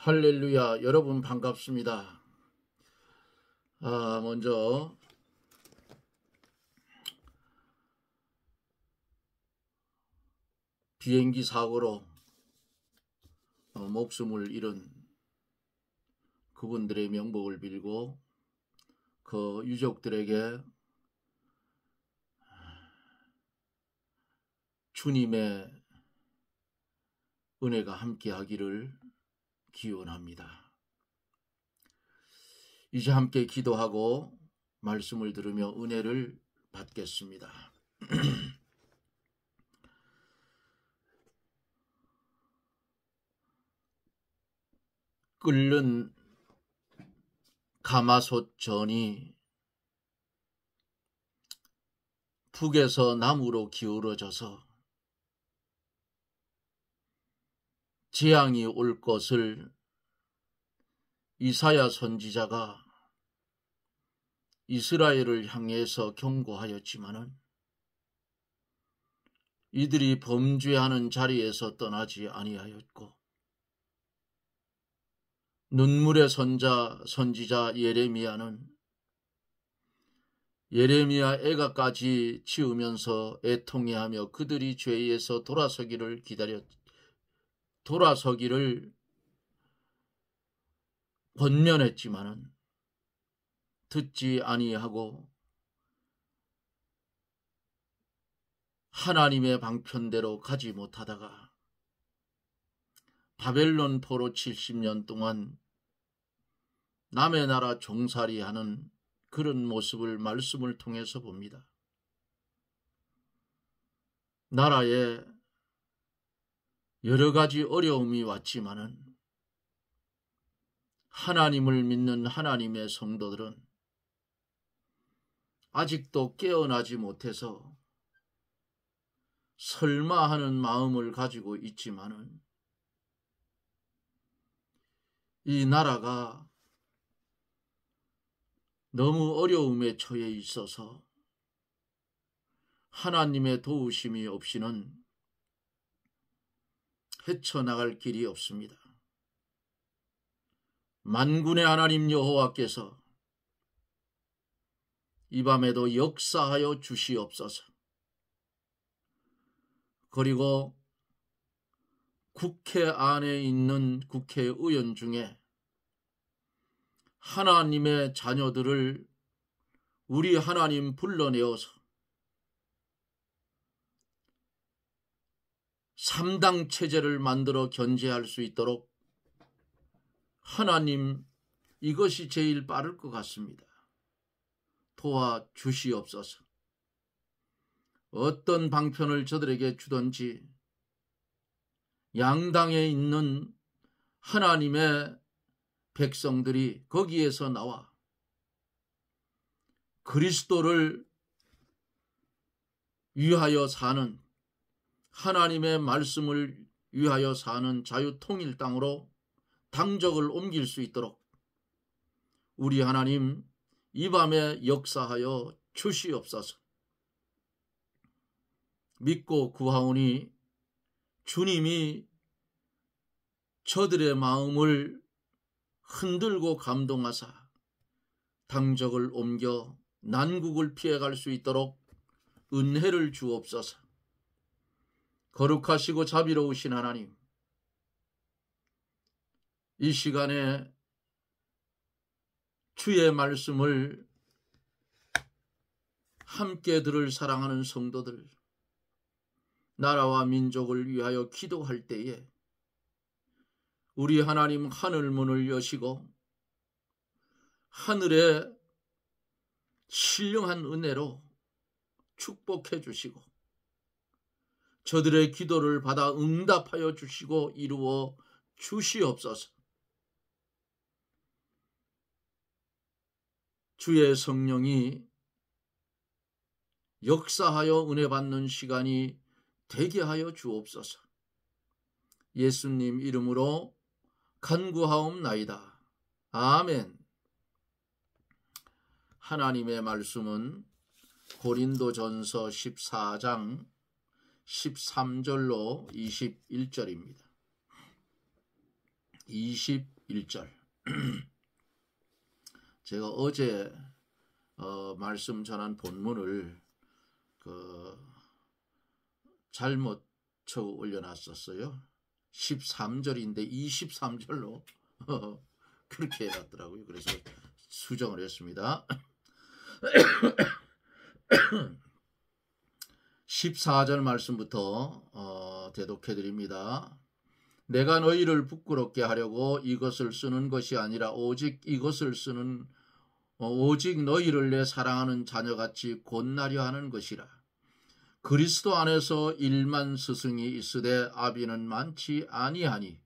할렐루야. 여러분 반갑습니다. 먼저 비행기 사고로 목숨을 잃은 그분들의 명복을 빌고 그 유족들에게 주님의 은혜가 함께하기를 기원합니다. 이제 함께 기도하고 말씀을 들으며 은혜를 받겠습니다. 끓는 가마솥 전이 북에서 남으로 기울어져서 재앙이 올 것을 이사야 선지자가 이스라엘을 향해서 경고하였지만은 이들이 범죄하는 자리에서 떠나지 아니하였고 눈물의 선지자 예레미야는 예레미야 애가까지 지으면서 애통해하며 그들이 죄에서 돌아서기를 권면했지만은 듣지 아니하고 하나님의 방편대로 가지 못하다가 바벨론 포로 70년 동안 남의 나라 종살이하는 그런 모습을 말씀을 통해서 봅니다. 나라에 여러 가지 어려움이 왔지만은 하나님을 믿는 하나님의 성도들은 아직도 깨어나지 못해서 설마 하는 마음을 가지고 있지만은 이 나라가 너무 어려움에 처해 있어서 하나님의 도우심이 없이는 헤쳐나갈 길이 없습니다. 만군의 하나님 여호와께서 이 밤에도 역사하여 주시옵소서. 그리고 국회 안에 있는 국회의원 중에 하나님의 자녀들을 우리 하나님 불러내어서 3당 체제를 만들어 견제할 수 있도록 하나님, 이것이 제일 빠를 것 같습니다. 도와주시옵소서. 어떤 방편을 저들에게 주든지 양당에 있는 하나님의 백성들이 거기에서 나와 그리스도를 위하여 사는, 하나님의 말씀을 위하여 사는 자유통일 땅으로 당적을 옮길 수 있도록 우리 하나님 이 밤에 역사하여 주시옵소서. 믿고 구하오니 주님이 저들의 마음을 흔들고 감동하사 당적을 옮겨 난국을 피해갈 수 있도록 은혜를 주옵소서. 거룩하시고 자비로우신 하나님, 이 시간에 주의 말씀을 함께 들을 사랑하는 성도들, 나라와 민족을 위하여 기도할 때에 우리 하나님 하늘 문을 여시고 하늘의 신령한 은혜로 축복해 주시고 저들의 기도를 받아 응답하여 주시고 이루어 주시옵소서. 주의 성령이 역사하여 은혜 받는 시간이 되게 하여 주옵소서. 예수님 이름으로 간구하옵나이다. 아멘. 하나님의 말씀은 고린도전서 14장 13절로 21절입니다. 21 1절. 제가 어제 말씀 전한 본문을 잘못 적어 올려놨었어요. 13절인데 23절로 그렇게 해놨더라고요. 그래서 수정을 했습니다. 14절 말씀부터 대독해 드립니다. 내가 너희를 부끄럽게 하려고 이것을 쓰는 것이 아니라 오직 너희를 내 사랑하는 자녀같이 곧나려 하는 것이라. 그리스도 안에서 1만 스승이 있으되 아비는 많지 아니하니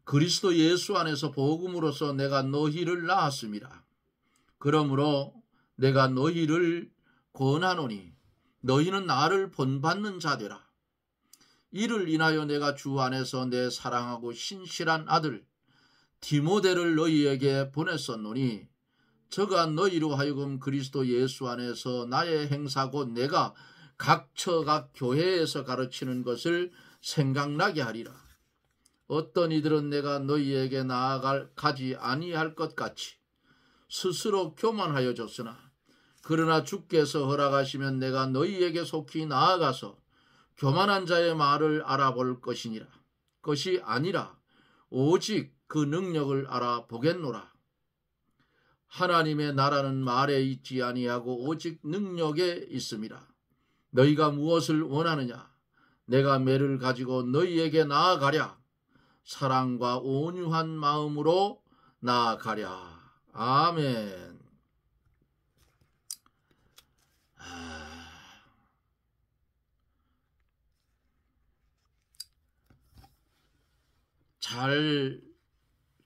그리스도 예수 안에서 복음으로서 내가 너희를 낳았음이라. 그러므로 내가 너희를 권하노니 너희는 나를 본받는 자되라. 이를 인하여 내가 주 안에서 내 사랑하고 신실한 아들 디모데를 너희에게 보냈었노니 저가 너희로 하여금 그리스도 예수 안에서 나의 행사 곧 내가 각처각 교회에서 가르치는 것을 생각나게 하리라. 어떤 이들은 내가 너희에게 나아가지 아니할 것 같이 스스로 교만하여 줬으나 그러나 주께서 허락하시면 내가 너희에게 속히 나아가서 교만한 자의 말을 알아볼 것이 아니라 오직 그 능력을 알아보겠노라. 하나님의 나라는 말에 있지 아니하고 오직 능력에 있음이라. 너희가 무엇을 원하느냐? 내가 매를 가지고 너희에게 나아가랴. 사랑과 온유한 마음으로 나아가랴. 아멘.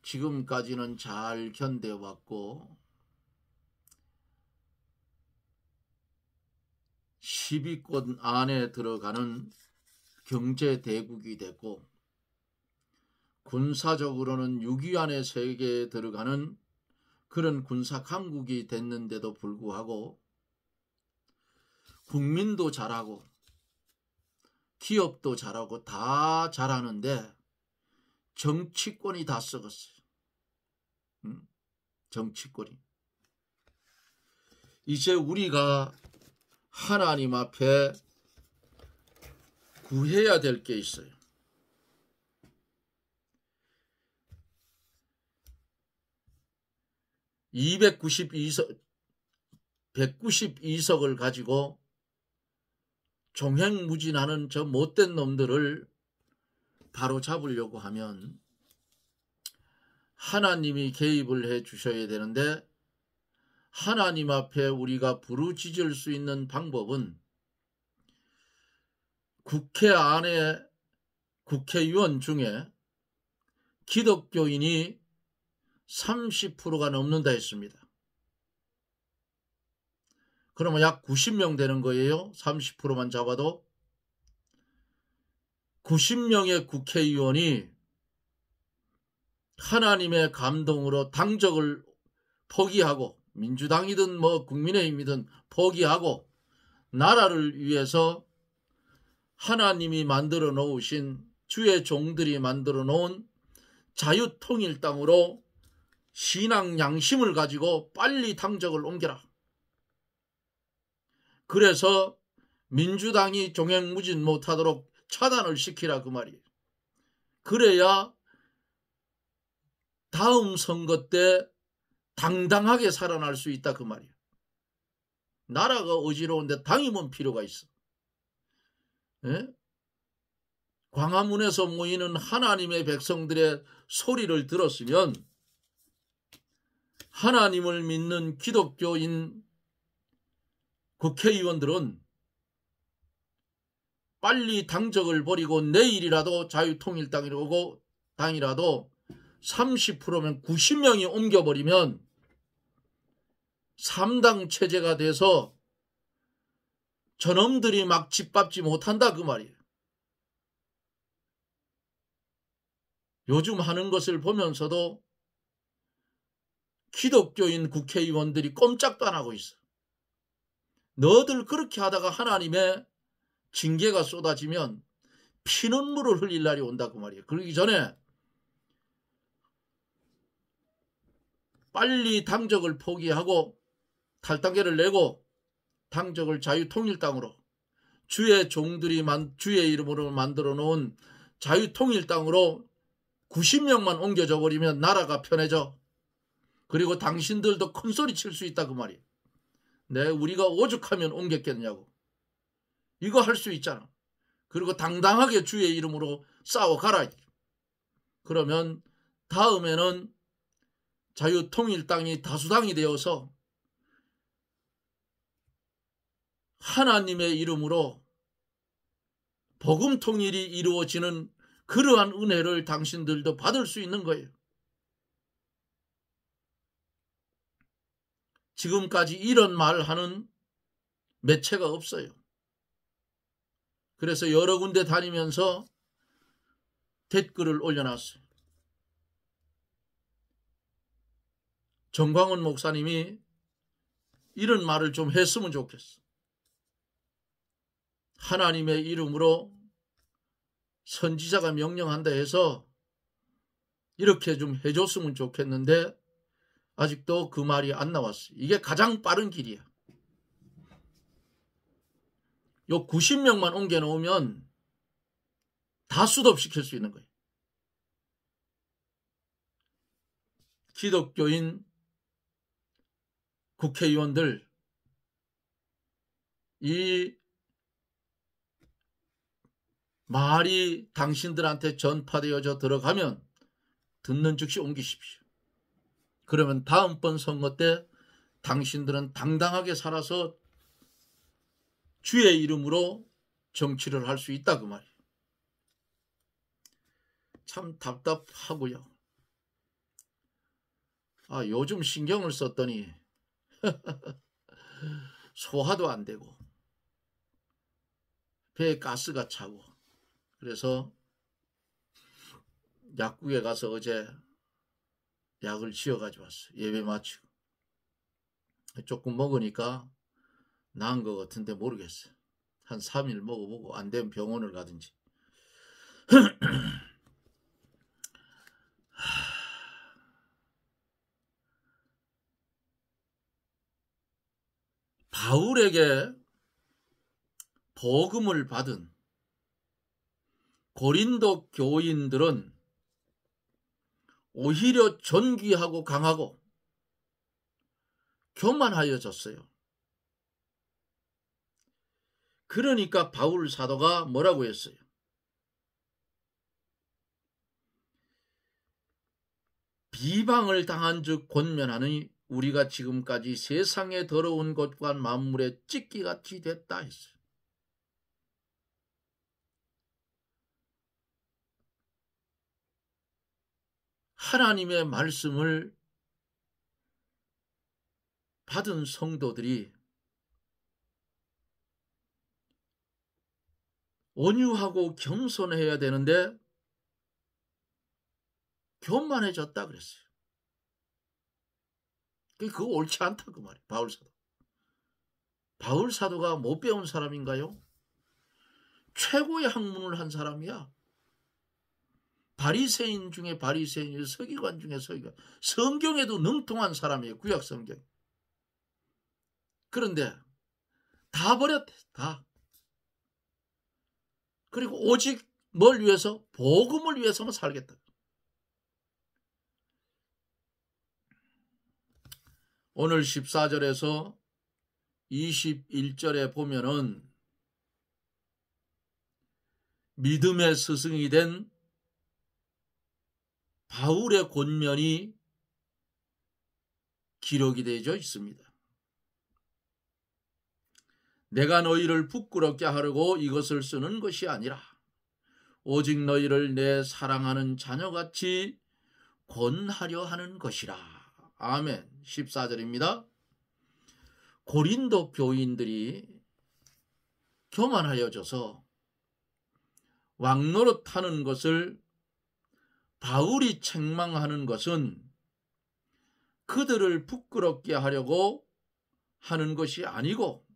지금까지는 잘 견뎌왔고 10위권 안에 들어가는 경제대국이 됐고 군사적으로는 6위 안에 세계에 들어가는 그런 군사강국이 됐는데도 불구하고 국민도 잘하고 기업도 잘하고 다 잘하는데 정치권이 다 썩었어요. 정치권이. 이제 우리가 하나님 앞에 구해야 될 게 있어요. 192석을 가지고 종횡무진하는 저 못된 놈들을 바로 잡으려고 하면 하나님이 개입을 해 주셔야 되는데 하나님 앞에 우리가 부르짖을 수 있는 방법은 국회 안에 국회의원 중에 기독교인이 30%가 넘는다 했습니다. 그러면 약 90명 되는 거예요. 30%만 잡아도 90명의 국회의원이 하나님의 감동으로 당적을 포기하고 민주당이든 국민의힘이든 포기하고 나라를 위해서 하나님이 만들어 놓으신 주의 종들이 만들어 놓은 자유통일당으로 신앙 양심을 가지고 빨리 당적을 옮겨라. 그래서 민주당이 종횡무진 못하도록 차단을 시키라 그 말이에요. 그래야 다음 선거 때 당당하게 살아날 수 있다 그 말이에요. 나라가 어지러운데 당이 뭔 필요가 있어. 예? 광화문에서 모이는 하나님의 백성들의 소리를 들었으면 하나님을 믿는 기독교인 국회의원들은 빨리 당적을 버리고 내일이라도 자유통일당이라도 30%면 90명이 옮겨버리면 3당 체제가 돼서 저놈들이 막 짓밟지 못한다 그 말이에요. 요즘 하는 것을 보면서도 기독교인 국회의원들이 꼼짝도 안 하고 있어. 너들 그렇게 하다가 하나님의 징계가 쏟아지면 피눈물을 흘릴 날이 온다 그 말이에요. 그러기 전에 빨리 당적을 포기하고 탈당계를 내고 당적을 자유통일당으로 주의 종들이 주의 이름으로 만들어 놓은 자유통일당으로 90명만 옮겨져 버리면 나라가 편해져. 그리고 당신들도 큰 소리 칠 수 있다 그 말이에요. 우리가 오죽하면 옮겼겠냐고. 이거 할 수 있잖아. 그리고 당당하게 주의 이름으로 싸워가라. 그러면 다음에는 자유통일당이 다수당이 되어서 하나님의 이름으로 복음 통일이 이루어지는 그러한 은혜를 당신들도 받을 수 있는 거예요. 지금까지 이런 말을 하는 매체가 없어요. 그래서 여러 군데 다니면서 댓글을 올려놨어요. 정광훈 목사님이 이런 말을 좀 했으면 좋겠어. 하나님의 이름으로 선지자가 명령한다 해서 이렇게 좀 해줬으면 좋겠는데 아직도 그 말이 안 나왔어요. 이게 가장 빠른 길이야. 요 90명만 옮겨놓으면 다 수습시킬 수 있는 거예요. 기독교인 국회의원들 이 말이 당신들한테 전파되어져 들어가면 듣는 즉시 옮기십시오. 그러면 다음번 선거 때 당신들은 당당하게 살아서 주의 이름으로 정치를 할 수 있다 그 말이에요. 참 답답하고요. 요즘 신경을 썼더니 소화도 안 되고 배에 가스가 차고 그래서 약국에 가서 어제 약을 지어가지고 왔어요. 예배 마치고. 조금 먹으니까 나은 것 같은데 모르겠어요. 한 3일 먹어보고 안 되면 병원을 가든지. 바울에게 복음을 받은 고린도 교인들은 오히려 존귀하고 강하고 교만하여졌어요. 그러니까 바울 사도가 뭐라고 했어요? 비방을 당한 즉 권면하니 우리가 지금까지 세상의 더러운 것과 만물의 찢기같이 됐다 했어요. 하나님의 말씀을 받은 성도들이 온유하고 겸손해야 되는데 교만해졌다 그랬어요. 그거 옳지 않다 그 말이에요. 바울 사도. 바울 사도가 못 배운 사람인가요? 최고의 학문을 한 사람이야. 바리새인 중에 바리새인, 서기관 중에 서기관. 성경에도 능통한 사람이에요. 구약 성경. 그런데 다 버렸대. 다. 그리고 오직 뭘 위해서? 복음을 위해서만 살겠다. 오늘 14절에서 21절에 보면은 믿음의 스승이 된 바울의 권면이 기록이 되어 있습니다. 내가 너희를 부끄럽게 하려고 이것을 쓰는 것이 아니라 오직 너희를 내 사랑하는 자녀같이 권하려 하는 것이라. 아멘. 14절입니다. 고린도 교인들이 교만하여져서 왕노릇하는 것을 바울이 책망하는 것은 그들을 부끄럽게 하려고 하는 것이 아니고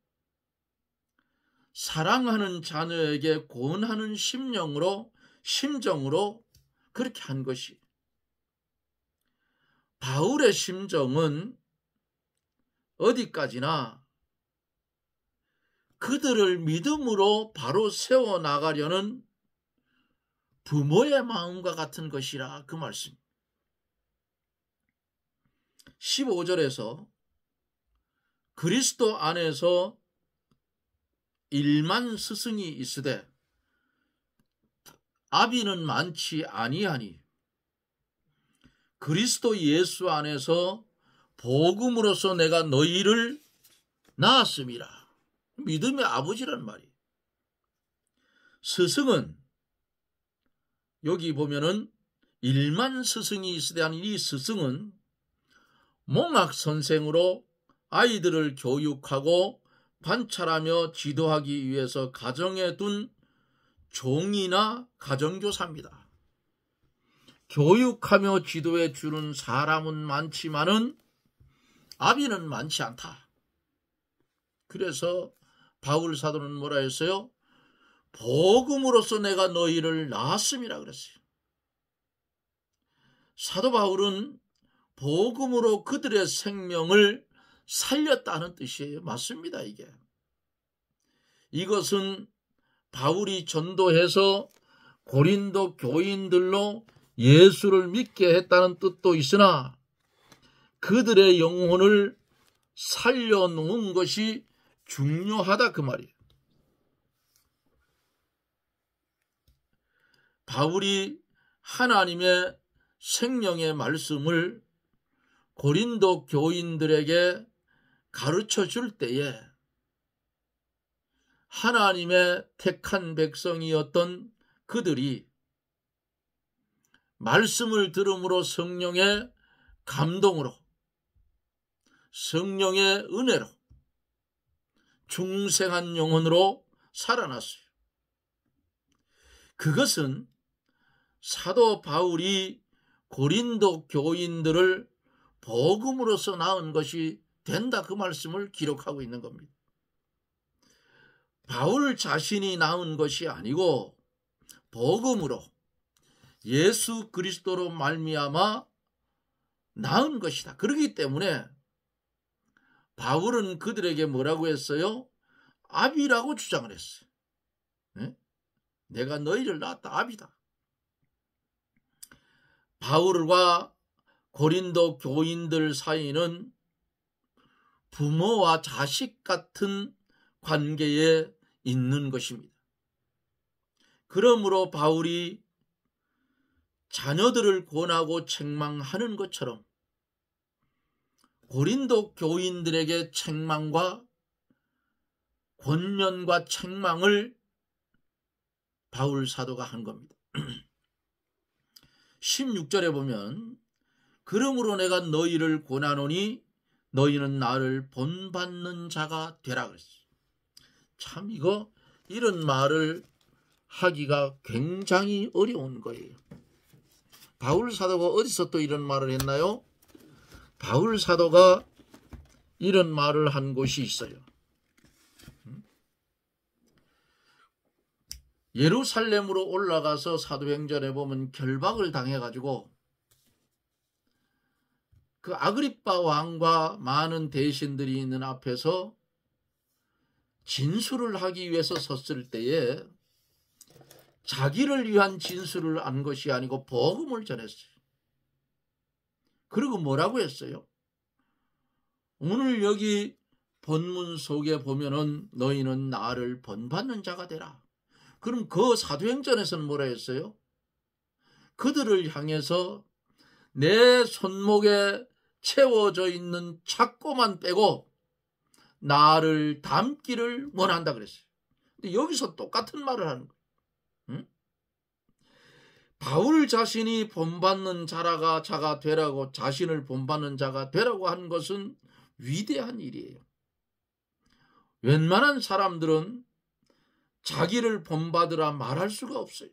사랑하는 자녀에게 권하는 심정으로 그렇게 한 것이. 바울의 심정은 어디까지나 그들을 믿음으로 바로 세워나가려는 부모의 마음과 같은 것이라 그 말씀. 15절에서 그리스도 안에서 1만 스승이 있으되 아비는 많지 아니하니 그리스도 예수 안에서 복음으로서 내가 너희를 낳았음이라. 믿음의 아버지란 말이에요. 스승은 여기 보면은 1만 스승이 있으되 하는 이 스승은 몽학 선생으로 아이들을 교육하고 관찰하며 지도하기 위해서 가정에 둔 종이나 가정교사입니다. 교육하며 지도해 주는 사람은 많지만은 아비는 많지 않다. 그래서 바울 사도는 뭐라 했어요? 복음으로써 내가 너희를 낳았음이라 그랬어요. 사도 바울은 복음으로 그들의 생명을 살렸다는 뜻이에요. 맞습니다, 이게. 이것은 바울이 전도해서 고린도 교인들로 예수를 믿게 했다는 뜻도 있으나 그들의 영혼을 살려놓은 것이 중요하다 그 말이에요. 바울이 하나님의 생명의 말씀을 고린도 교인들에게 가르쳐 줄 때에 하나님의 택한 백성이었던 그들이 말씀을 들음으로 성령의 감동으로 성령의 은혜로 중생한 영혼으로 살아났어요. 그것은 사도 바울이 고린도 교인들을 복음으로서 낳은 것이 된다 그 말씀을 기록하고 있는 겁니다. 바울 자신이 낳은 것이 아니고 복음으로 예수 그리스도로 말미암아 낳은 것이다. 그렇기 때문에 바울은 그들에게 뭐라고 했어요? 아비라고 주장을 했어요. 네? 내가 너희를 낳았다. 아비다. 바울과 고린도 교인들 사이는 부모와 자식 같은 관계에 있는 것입니다. 그러므로 바울이 자녀들을 권하고 책망하는 것처럼 고린도 교인들에게 책망과 권면과 책망을 바울 사도가 한 겁니다. 16절에 보면 그러므로 내가 너희를 권하노니 너희는 나를 본받는 자가 되라 그랬어요. 참 이런 말을 하기가 굉장히 어려운 거예요. 바울 사도가 어디서 또 이런 말을 했나요? 바울 사도가 이런 말을 한 곳이 있어요. 예루살렘으로 올라가서 사도행전에 보면 결박을 당해가지고 그 아그리빠 왕과 많은 대신들이 있는 앞에서 진술을 하기 위해서 섰을 때에 자기를 위한 진술을 한 것이 아니고 복음을 전했어요. 그리고 뭐라고 했어요? 오늘 여기 본문 속에 보면은 너희는 나를 본받는 자가 되라. 그럼 그 사도행전에서는 뭐라 했어요? 그들을 향해서 내 손목에 채워져 있는 착고만 빼고 나를 닮기를 원한다 그랬어요. 근데 여기서 똑같은 말을 하는 거예요. 응? 바울 자신이 본받는 자가 되라고 자신을 본받는 자가 되라고 한 것은 위대한 일이에요. 웬만한 사람들은 자기를 본받으라 말할 수가 없어요.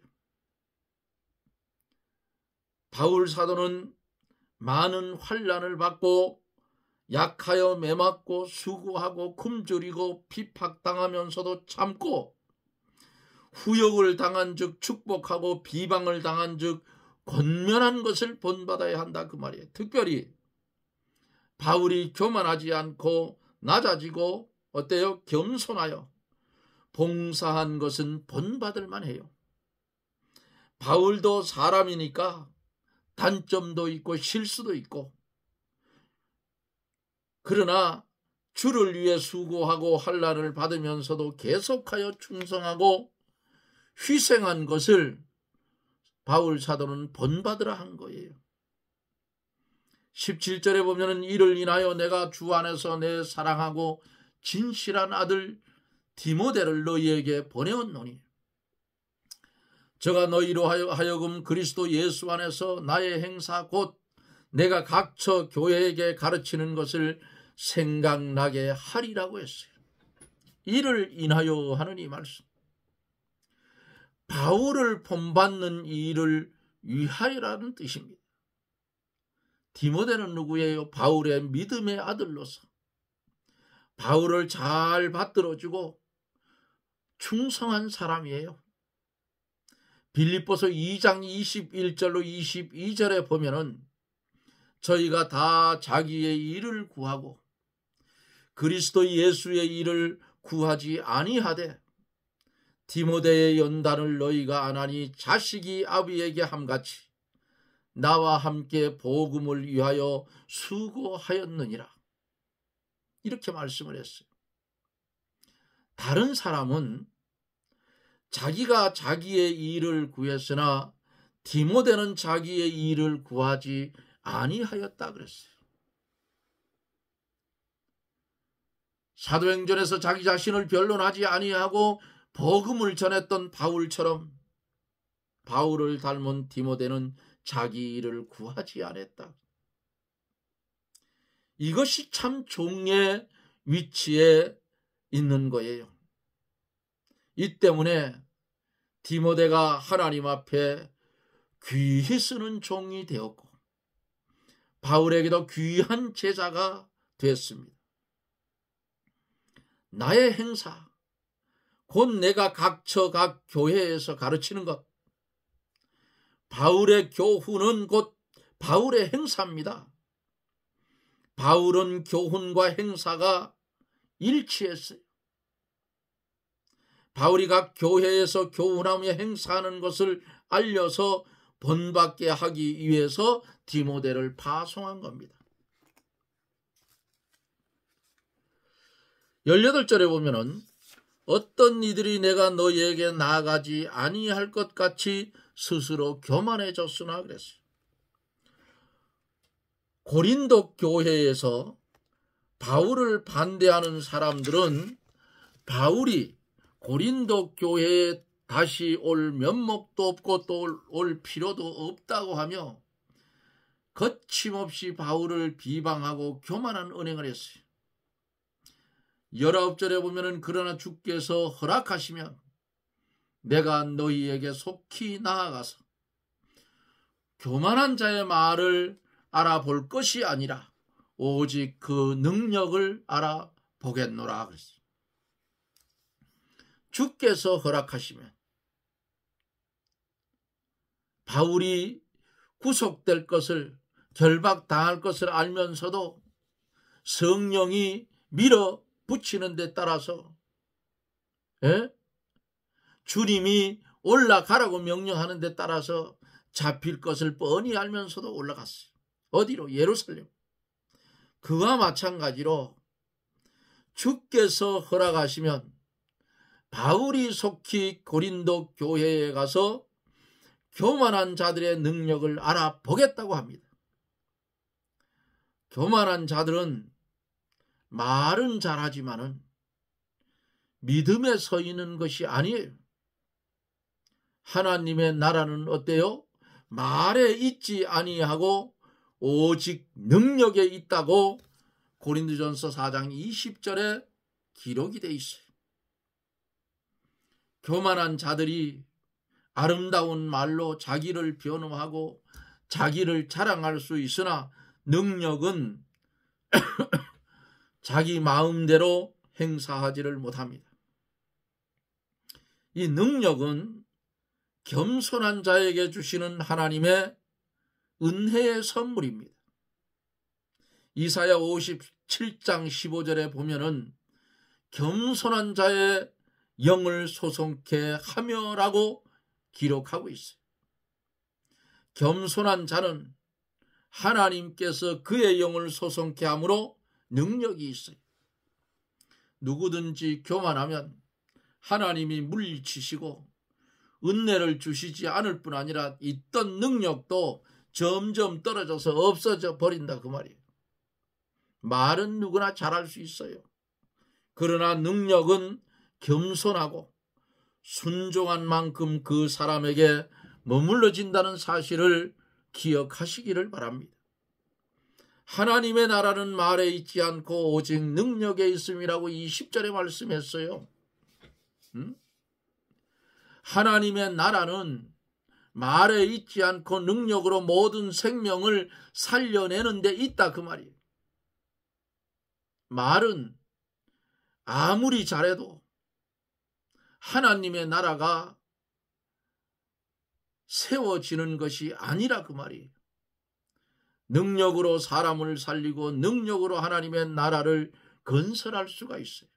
바울 사도는 많은 환난을 받고 약하여 매맞고 수고하고 굶주리고 핍박당하면서도 참고 후욕을 당한 즉 축복하고 비방을 당한 즉 권면한 것을 본받아야 한다 그 말이에요. 특별히 바울이 교만하지 않고 낮아지고 어때요? 겸손하여 봉사한 것은 본받을 만해요. 바울도 사람이니까 단점도 있고 실수도 있고, 그러나 주를 위해 수고하고 환난을 받으면서도 계속하여 충성하고 희생한 것을 바울 사도는 본받으라 한 거예요. 17절에 보면은 이를 인하여 내가 주 안에서 내 사랑하고 진실한 아들 디모데를 너희에게 보내었노니 저가 너희로 하여금 그리스도 예수 안에서 나의 행사 곧 내가 각처 교회에게 가르치는 것을 생각나게 하리라고 했어요. 이를 인하여 하는 이 말씀. 바울을 본받는 일을 위하여라는 뜻입니다. 디모데는 누구예요? 바울의 믿음의 아들로서 바울을 잘 받들어주고 충성한 사람이에요. 빌립보서 2장 21절로 22절에 보면은 저희가 다 자기의 일을 구하고 그리스도 예수의 일을 구하지 아니하되 디모데의 연단을 너희가 안 하니 자식이 아비에게 함같이 나와 함께 복음을 위하여 수고하였느니라. 이렇게 말씀을 했어요. 다른 사람은 자기가 자기의 일을 구했으나 디모데는 자기의 일을 구하지 아니하였다 그랬어요. 사도행전에서 자기 자신을 변론하지 아니하고 복음을 전했던 바울처럼 바울을 닮은 디모데는 자기 일을 구하지 않았다. 이것이 참 종의 위치에 있는 거예요. 이 때문에 디모데가 하나님 앞에 귀히 쓰는 종이 되었고 바울에게도 귀한 제자가 됐습니다. 나의 행사, 곧 내가 각처 각 교회에서 가르치는 것, 바울의 교훈은 곧 바울의 행사입니다. 바울은 교훈과 행사가 일치했어요. 바울이 각 교회에서 교훈하며 행사하는 것을 알려서 본받게 하기 위해서 디모데를 파송한 겁니다. 18절에 보면은 어떤 이들이 내가 너희에게 나아가지 아니할 것 같이 스스로 교만해졌으나 그랬어요. 고린도 교회에서 바울을 반대하는 사람들은 바울이 고린도 교회에 다시 올 면목도 없고 또 올 필요도 없다고 하며 거침없이 바울을 비방하고 교만한 언행을 했어요. 19절에 보면은 그러나 주께서 허락하시면 내가 너희에게 속히 나아가서 교만한 자의 말을 알아볼 것이 아니라 오직 그 능력을 알아보겠노라 그랬어요. 주께서 허락하시면 바울이 구속될 것을 결박당할 것을 알면서도 성령이 밀어붙이는 데 따라서 주님이 올라가라고 명령하는 데 따라서 잡힐 것을 뻔히 알면서도 올라갔어요. 어디로? 예루살렘. 그와 마찬가지로 주께서 허락하시면 바울이 속히 고린도 교회에 가서 교만한 자들의 능력을 알아보겠다고 합니다. 교만한 자들은 말은 잘하지만은 믿음에 서 있는 것이 아니에요. 하나님의 나라는 어때요? 말에 있지 아니하고 오직 능력에 있다고 고린도전서 4장 20절에 기록이 되어 있어요. 교만한 자들이 아름다운 말로 자기를 변호하고 자기를 자랑할 수 있으나 능력은 자기 마음대로 행사하지를 못합니다. 이 능력은 겸손한 자에게 주시는 하나님의 은혜의 선물입니다. 이사야 57장 15절에 보면은 겸손한 자의 영을 소송케 하며라고 기록하고 있어요. 겸손한 자는 하나님께서 그의 영을 소송케 함으로 능력이 있어요. 누구든지 교만하면 하나님이 물리치시고 은혜를 주시지 않을 뿐 아니라 있던 능력도 점점 떨어져서 없어져 버린다 그 말이에요. 말은 누구나 잘할 수 있어요. 그러나 능력은 겸손하고 순종한 만큼 그 사람에게 머물러진다는 사실을 기억하시기를 바랍니다. 하나님의 나라는 말에 있지 않고 오직 능력에 있음이라고 20절에 말씀했어요. 하나님의 나라는 말에 있지 않고 능력으로 모든 생명을 살려내는 데 있다 그 말이에요. 말은 아무리 잘해도 하나님의 나라가 세워지는 것이 아니라 그 말이에요. 능력으로 사람을 살리고 능력으로 하나님의 나라를 건설할 수가 있어요.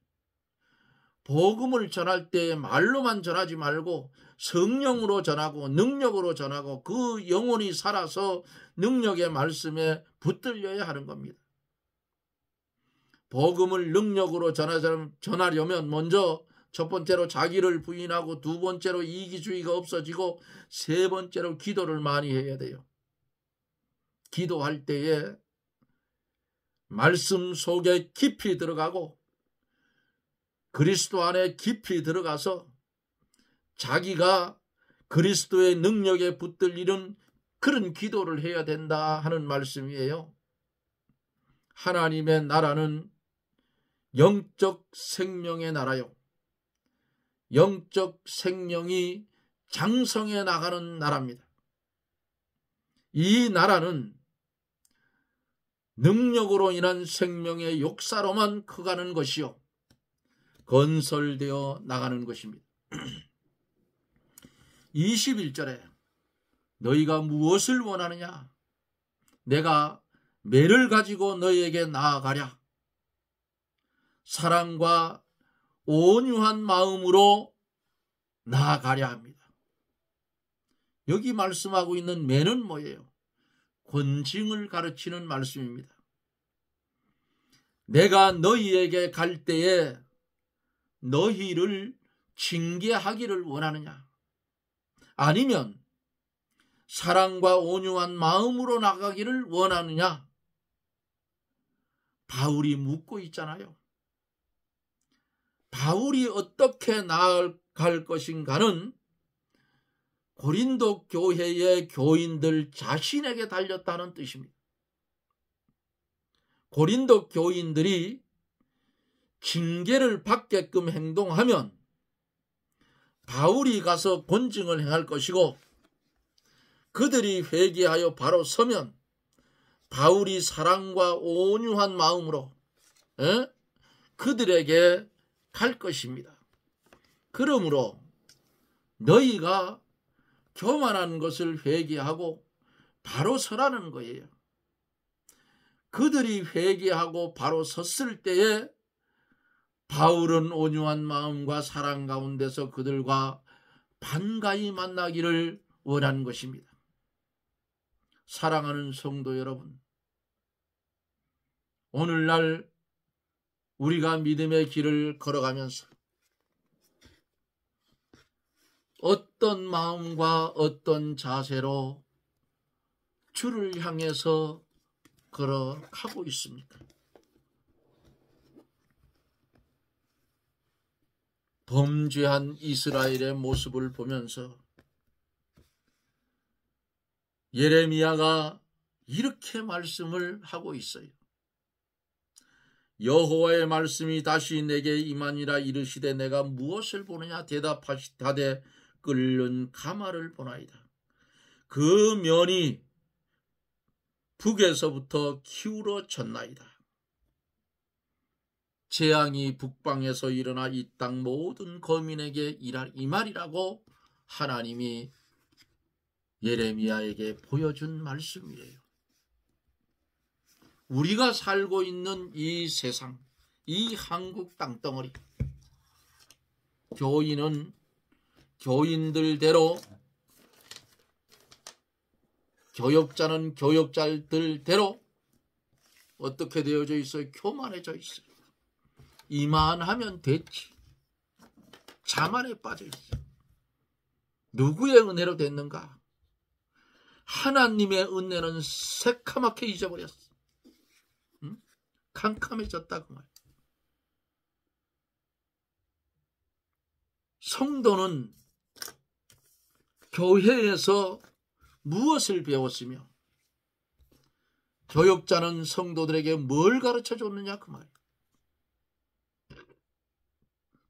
복음을 전할 때 말로만 전하지 말고 성령으로 전하고 능력으로 전하고 그 영혼이 살아서 능력의 말씀에 붙들려야 하는 겁니다. 복음을 능력으로 전하려면 먼저 첫 번째로 자기를 부인하고 두 번째로 이기주의가 없어지고 세 번째로 기도를 많이 해야 돼요. 기도할 때에 말씀 속에 깊이 들어가고 그리스도 안에 깊이 들어가서 자기가 그리스도의 능력에 붙들리는 그런 기도를 해야 된다 하는 말씀이에요. 하나님의 나라는 영적 생명의 나라요. 영적 생명이 장성해 나가는 나라입니다. 이 나라는 능력으로 인한 생명의 역사로만 커가는 것이요 건설되어 나가는 것입니다. 21절에 너희가 무엇을 원하느냐? 내가 매를 가지고 너희에게 나아가랴. 사랑과 온유한 마음으로 나아가려 합니다. 여기 말씀하고 있는 매는 뭐예요? 권징을 가르치는 말씀입니다. 내가 너희에게 갈 때에 너희를 징계하기를 원하느냐? 아니면 사랑과 온유한 마음으로 나가기를 원하느냐? 바울이 묻고 있잖아요. 바울이 어떻게 나아갈 것인가는 고린도 교회의 교인들 자신에게 달렸다는 뜻입니다. 고린도 교인들이 징계를 받게끔 행동하면 바울이 가서 권징을 행할 것이고 그들이 회개하여 바로 서면 바울이 사랑과 온유한 마음으로 그들에게 갈 것입니다. 그러므로 너희가 교만한 것을 회개하고 바로 서라는 거예요. 그들이 회개하고 바로 섰을 때에 바울은 온유한 마음과 사랑 가운데서 그들과 반가이 만나기를 원하는 것입니다. 사랑하는 성도 여러분, 오늘날 우리가 믿음의 길을 걸어가면서 어떤 마음과 어떤 자세로 주를 향해서 걸어가고 있습니까? 범죄한 이스라엘의 모습을 보면서 예레미야가 이렇게 말씀을 하고 있어요. 여호와의 말씀이 다시 내게 임하니라. 이르시되 내가 무엇을 보느냐? 대답하시되 끓는 가마를 보나이다. 그 면이 북에서부터 기울어졌나이다. 재앙이 북방에서 일어나 이 땅 모든 거민에게 임하리라고 하나님이 예레미야에게 보여준 말씀이에요. 우리가 살고 있는 이 세상, 이 한국 땅덩어리, 교인은 교인들대로, 교역자는 교역자들대로 어떻게 되어져 있어요? 교만해져 있어요. 이만하면 됐지. 자만에 빠져 있어. 누구의 은혜로 됐는가? 하나님의 은혜는 새카맣게 잊어버렸어. 응? 캄캄해졌다 그 말. 성도는 교회에서 무엇을 배웠으며 교역자는 성도들에게 뭘 가르쳐 줬느냐 그 말이에요.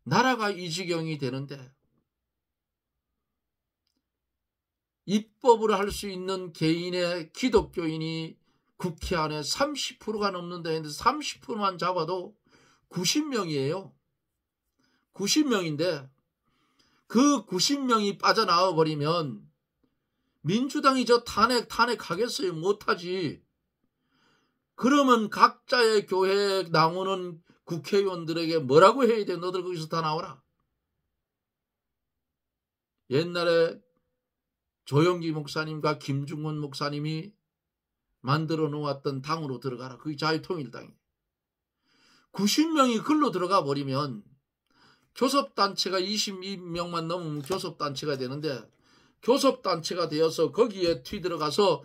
나라가 이 지경이 되는데 입법을 할 수 있는 개인의 기독교인이 국회 안에 30%가 넘는다 했는데 30%만 잡아도 90명이에요. 90명인데 그 90명이 빠져나와 버리면 민주당이 저 탄핵하겠어요? 못하지. 그러면 각자의 교회에 나오는 국회의원들에게 뭐라고 해야 돼? 너들 거기서 다 나와라. 옛날에 조영기 목사님과 김중원 목사님이 만들어 놓았던 당으로 들어가라. 그게 자유통일당이. 90명이 글로 들어가 버리면 교섭단체가 22명만 넘으면 교섭단체가 되는데 교섭단체가 되어서 거기에 들어가서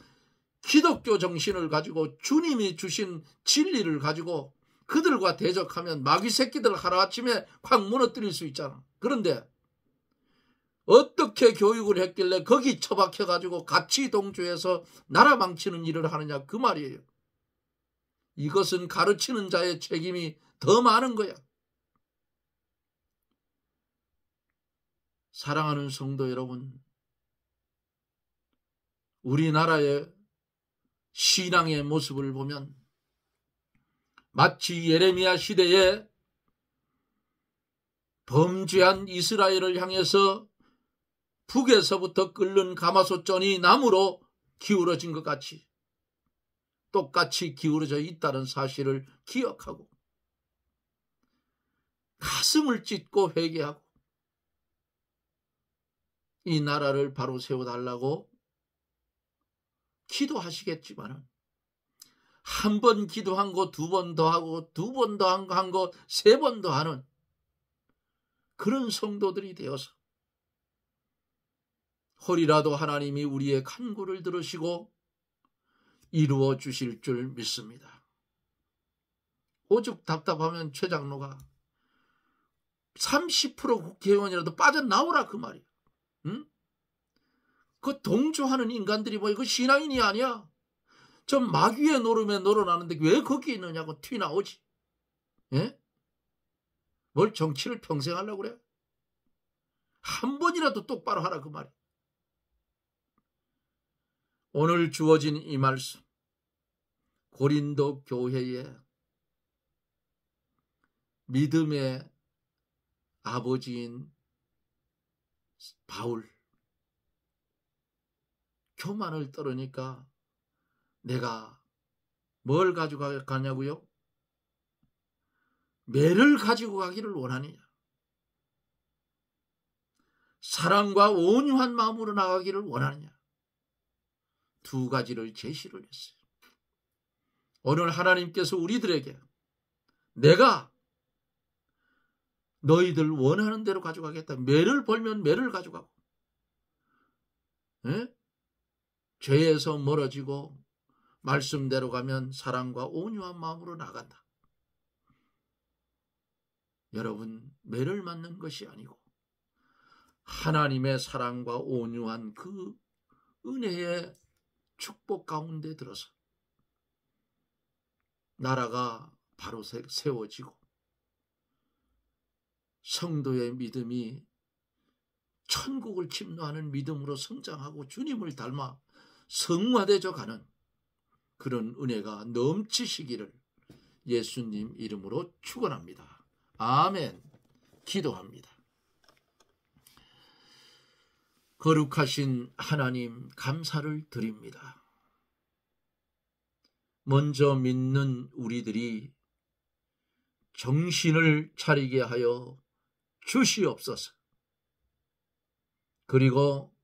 기독교 정신을 가지고 주님이 주신 진리를 가지고 그들과 대적하면 마귀 새끼들 하루아침에 확 무너뜨릴 수 있잖아. 그런데 어떻게 교육을 했길래 거기 처박혀가지고 같이 동조해서 나라 망치는 일을 하느냐 그 말이에요. 이것은 가르치는 자의 책임이 더 많은 거야. 사랑하는 성도 여러분, 우리나라의 신앙의 모습을 보면 마치 예레미야 시대에 범죄한 이스라엘을 향해서 북에서부터 끓는 가마솥전이 나무로 기울어진 것 같이 똑같이 기울어져 있다는 사실을 기억하고 가슴을 찢고 회개하고 이 나라를 바로 세워달라고 기도하시겠지만은 한 번 기도한 거 두 번 더 하고 두 번 더 한 거 세 번 더 하는 그런 성도들이 되어서 혹이라도 하나님이 우리의 간구를 들으시고 이루어 주실 줄 믿습니다. 오죽 답답하면 최 장로가 30% 국회의원이라도 빠져나오라 그 말이야. 응? 그 동조하는 인간들이 뭐 이거 신앙인이 아니야. 저 마귀의 노름에 놀아나는데 왜 거기 있느냐고 튀나오지. 예? 뭘 정치를 평생 하려고 그래? 한 번이라도 똑바로 하라 그 말이야. 오늘 주어진 이 말씀 고린도 교회에 믿음의 아버지인 바울 교만을 떨으니까 내가 뭘 가지고 가냐고요? 매를 가지고 가기를 원하느냐? 사랑과 온유한 마음으로 나가기를 원하느냐? 두 가지를 제시를 했어요. 오늘 하나님께서 우리들에게 내가 너희들 원하는 대로 가져가겠다. 매를 벌면 매를 가져가고 예? 죄에서 멀어지고 말씀대로 가면 사랑과 온유한 마음으로 나간다. 여러분 매를 맞는 것이 아니고 하나님의 사랑과 온유한 그 은혜의 축복 가운데 들어서 나라가 바로 세워지고 성도의 믿음이 천국을 침노하는 믿음으로 성장하고 주님을 닮아 성화되어 가는 그런 은혜가 넘치시기를 예수님 이름으로 축원합니다. 아멘. 기도합니다. 거룩하신 하나님 감사를 드립니다. 먼저 믿는 우리들이 정신을 차리게 하여 주시옵소서. 그리고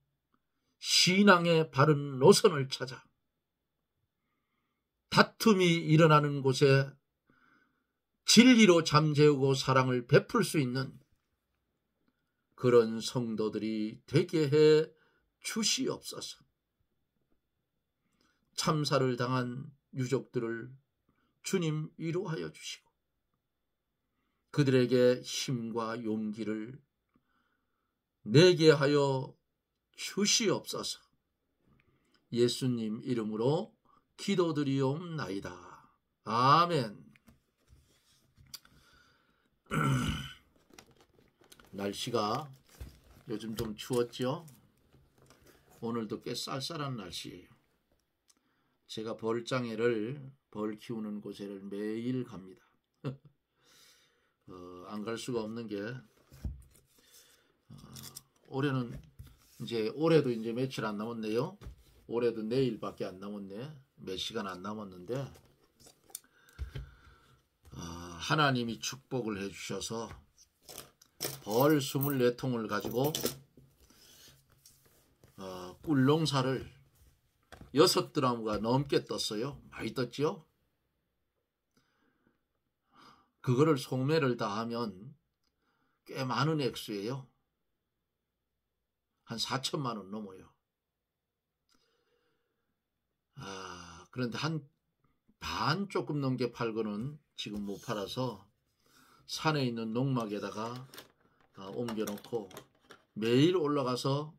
신앙의 바른 노선을 찾아 다툼이 일어나는 곳에 진리로 잠재우고 사랑을 베풀 수 있는 그런 성도들이 되게 해 주시옵소서. 참사를 당한 유족들을 주님 위로하여 주시고 그들에게 힘과 용기를 내게 하여 주시옵소서. 예수님 이름으로 기도드리옵나이다. 아멘. 날씨가 요즘 좀 추웠죠? 오늘도 꽤 쌀쌀한 날씨예요. 제가 벌 키우는 곳에를 매일 갑니다. 안 갈 수가 없는 게 올해도 이제 며칠 안 남았네요. 올해도 내일밖에 안 남았네. 몇 시간 안 남았는데 하나님이 축복을 해주셔서 벌 24통을 가지고 꿀농사를 6드라무가 넘게 떴어요. 많이 떴죠? 그거를 소매를 다 하면 꽤 많은 액수예요. 한 4천만 원 넘어요. 그런데 한 반 조금 넘게 팔고는 지금 못 팔아서 산에 있는 농막에다가 옮겨놓고 매일 올라가서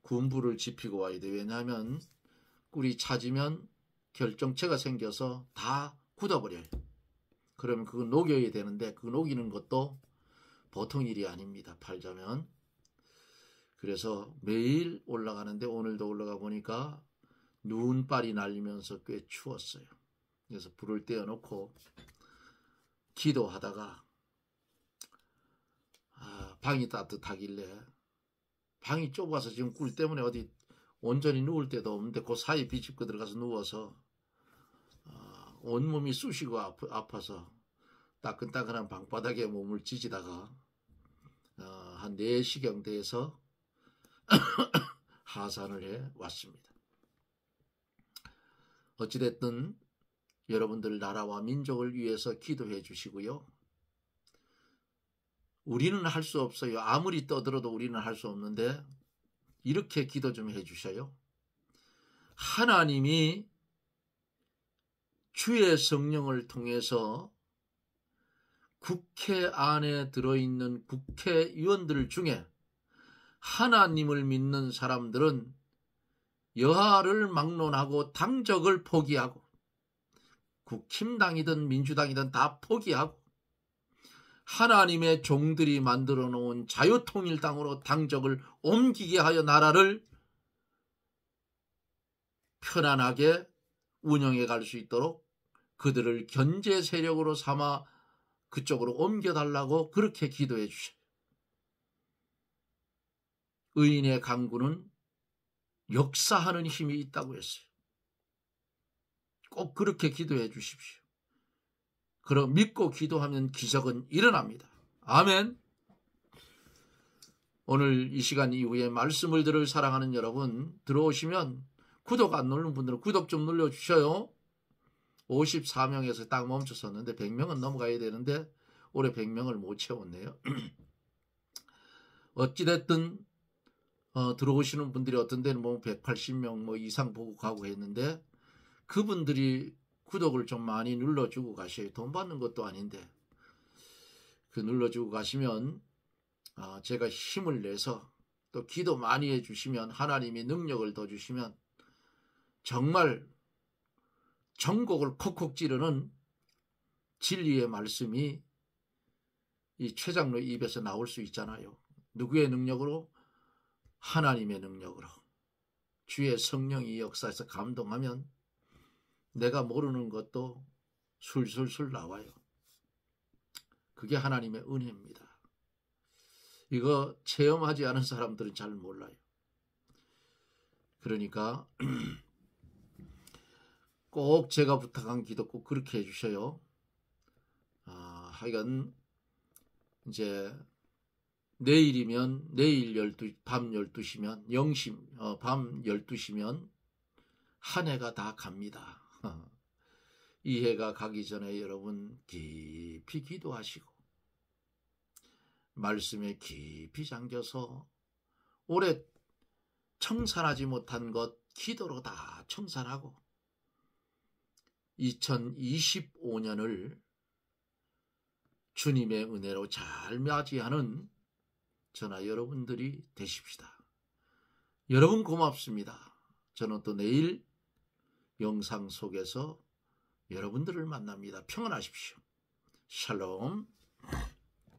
군부를 지피고 와야 돼요. 왜냐하면 꿀이 차지면 결정체가 생겨서 다 굳어버려요. 그러면 그거 녹여야 되는데 그 녹이는 것도 보통 일이 아닙니다. 팔자면. 그래서 매일 올라가는데 오늘도 올라가 보니까 눈발이 날리면서 꽤 추웠어요. 그래서 불을 떼어놓고 기도하다가 방이 따뜻하길래 방이 좁아서 지금 꿀 때문에 어디 온전히 누울 데도 없는데 그 사이 비집고 들어가서 누워서 온몸이 쑤시고 아파서 따끈따끈한 방바닥에 몸을 지지다가 한 4시경 돼서 하산을 해 왔습니다. 어찌됐든 여러분들 나라와 민족을 위해서 기도해 주시고요. 우리는 할 수 없어요. 아무리 떠들어도 우리는 할 수 없는데 이렇게 기도 좀 해 주셔요. 하나님이 주의 성령을 통해서 국회 안에 들어있는 국회의원들 중에 하나님을 믿는 사람들은 여하를 막론하고 당적을 포기하고 국힘당이든 민주당이든 다 포기하고 하나님의 종들이 만들어 놓은 자유통일당으로 당적을 옮기게 하여 나라를 편안하게 운영해 갈 수 있도록 그들을 견제 세력으로 삼아 그쪽으로 옮겨달라고 그렇게 기도해 주셔요. 의인의 강구는 역사하는 힘이 있다고 했어요. 꼭 그렇게 기도해 주십시오. 그럼 믿고 기도하면 기적은 일어납니다. 아멘. 오늘 이 시간 이후에 말씀을 들을 사랑하는 여러분, 들어오시면 구독 안 누른 분들은 구독 좀 눌러주셔요. 54명에서 딱 멈췄었는데 100명은 넘어가야 되는데 올해 100명을 못 채웠네요. 어찌됐든 들어오시는 분들이 어떤 데는 뭐 180명 이상 보고 가고 했는데 그분들이 구독을 좀 많이 눌러주고 가셔요. 돈 받는 것도 아닌데 그 눌러주고 가시면 제가 힘을 내서 또 기도 많이 해주시면 하나님이 능력을 더 주시면 정말 전곡을 콕콕 찌르는 진리의 말씀이 이 최장로 입에서 나올 수 있잖아요. 누구의 능력으로? 하나님의 능력으로. 주의 성령이 역사에서 감동하면 내가 모르는 것도 술술술 나와요. 그게 하나님의 은혜입니다. 이거 체험하지 않은 사람들은 잘 몰라요. 그러니까 꼭 제가 부탁한 기도 꼭 그렇게 해주셔요. 하여간 이제 내일이면 내일 밤 12시면 밤 12시면 한 해가 다 갑니다. 이 해가 가기 전에 여러분 깊이 기도하시고 말씀에 깊이 잠겨서 올해 청산하지 못한 것 기도로 다 청산하고 2025년을 주님의 은혜로 잘 맞이하는 저나 여러분들이 되십시다. 여러분 고맙습니다. 저는 또 내일 영상 속에서 여러분들을 만납니다. 평안하십시오. 샬롬.